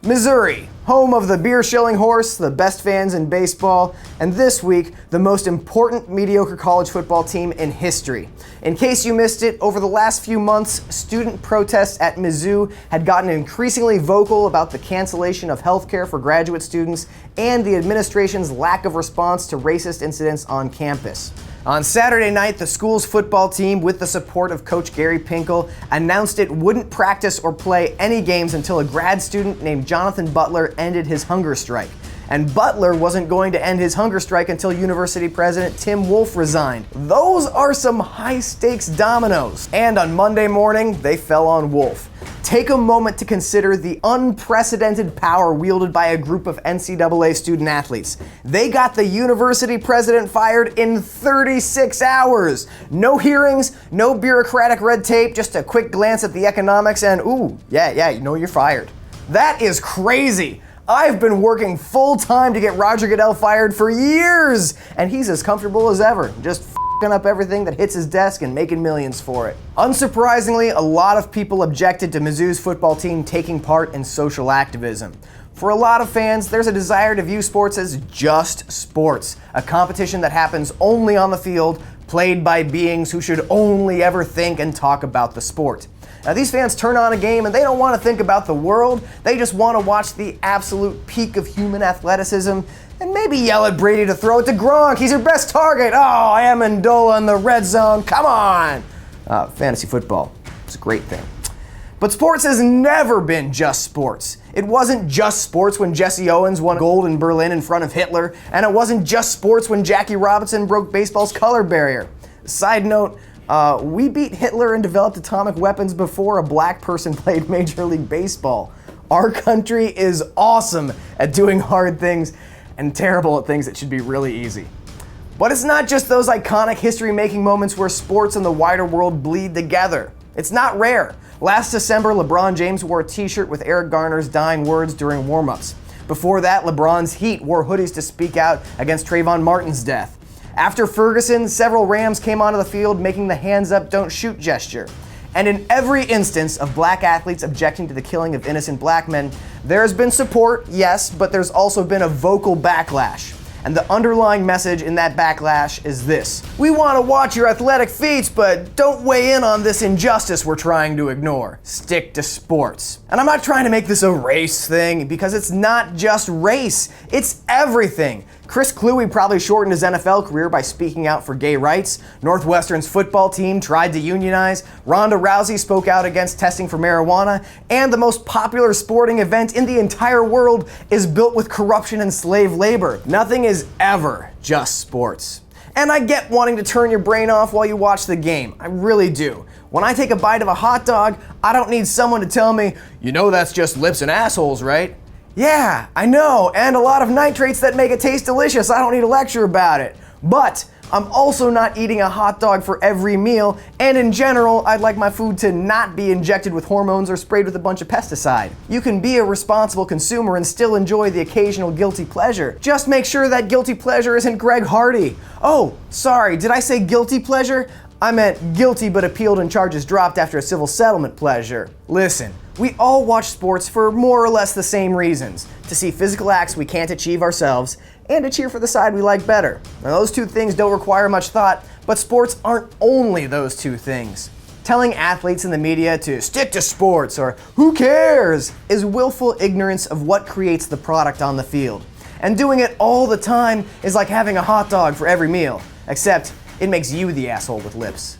Missouri, home of the beer-shilling horse, the best fans in baseball, and this week, the most important mediocre college football team in history. In case you missed it, over the last few months, student protests at Mizzou had gotten increasingly vocal about the cancellation of healthcare for graduate students and the administration's lack of response to racist incidents on campus. On Saturday night, the school's football team, with the support of Coach Gary Pinkel, announced it wouldn't practice or play any games until a grad student named Jonathan Butler ended his hunger strike. And Butler wasn't going to end his hunger strike until University President Tim Wolf resigned. Those are some high-stakes dominoes. And on Monday morning, they fell on Wolf. Take a moment to consider the unprecedented power wielded by a group of NCAA student athletes. They got the university president fired in 36 hours. No hearings, no bureaucratic red tape, just a quick glance at the economics and ooh, yeah, you know you're fired. That is crazy. I've been working full-time to get Roger Goodell fired for years, and he's as comfortable as ever, just f***ing up everything that hits his desk and making millions for it. Unsurprisingly, a lot of people objected to Mizzou's football team taking part in social activism. For a lot of fans, there's a desire to view sports as just sports, a competition that happens only on the field, played by beings who should only ever think and talk about the sport. Now, these fans turn on a game and they don't want to think about the world. They just want to watch the absolute peak of human athleticism and maybe yell at Brady to throw it to Gronk. He's your best target. Oh, Amendola in the red zone. Come on. Fantasy football. It's a great thing. But sports has never been just sports. It wasn't just sports when Jesse Owens won gold in Berlin in front of Hitler, and it wasn't just sports when Jackie Robinson broke baseball's color barrier. Side note, we beat Hitler and developed atomic weapons before a black person played Major League Baseball. Our country is awesome at doing hard things and terrible at things that should be really easy. But it's not just those iconic history-making moments where sports and the wider world bleed together. It's not rare. Last December, LeBron James wore a t-shirt with Eric Garner's dying words during warm-ups. Before that, LeBron's Heat wore hoodies to speak out against Trayvon Martin's death. After Ferguson, several Rams came onto the field making the hands up, don't shoot gesture. And in every instance of black athletes objecting to the killing of innocent black men, there has been support, yes, but there's also been a vocal backlash. And the underlying message in that backlash is this: we want to watch your athletic feats, but don't weigh in on this injustice we're trying to ignore. Stick to sports. And I'm not trying to make this a race thing, because it's not just race, it's everything. Chris Kluwe probably shortened his NFL career by speaking out for gay rights. Northwestern's football team tried to unionize. Ronda Rousey spoke out against testing for marijuana. And the most popular sporting event in the entire world is built with corruption and slave labor. Nothing is ever just sports. And I get wanting to turn your brain off while you watch the game. I really do. When I take a bite of a hot dog, I don't need someone to tell me, you know that's just lips and assholes, right? Yeah, I know, and a lot of nitrates that make it taste delicious. I don't need a lecture about it. But I'm also not eating a hot dog for every meal, and in general, I'd like my food to not be injected with hormones or sprayed with a bunch of pesticide. You can be a responsible consumer and still enjoy the occasional guilty pleasure. Just make sure that guilty pleasure isn't Greg Hardy. Oh, sorry, did I say guilty pleasure? I meant guilty but appealed and charges dropped after a civil settlement pleasure. Listen, we all watch sports for more or less the same reasons: to see physical acts we can't achieve ourselves, and to cheer for the side we like better. Now, those two things don't require much thought, but sports aren't only those two things. Telling athletes in the media to stick to sports or who cares is willful ignorance of what creates the product on the field. And doing it all the time is like having a hot dog for every meal, except it makes you the asshole with lips.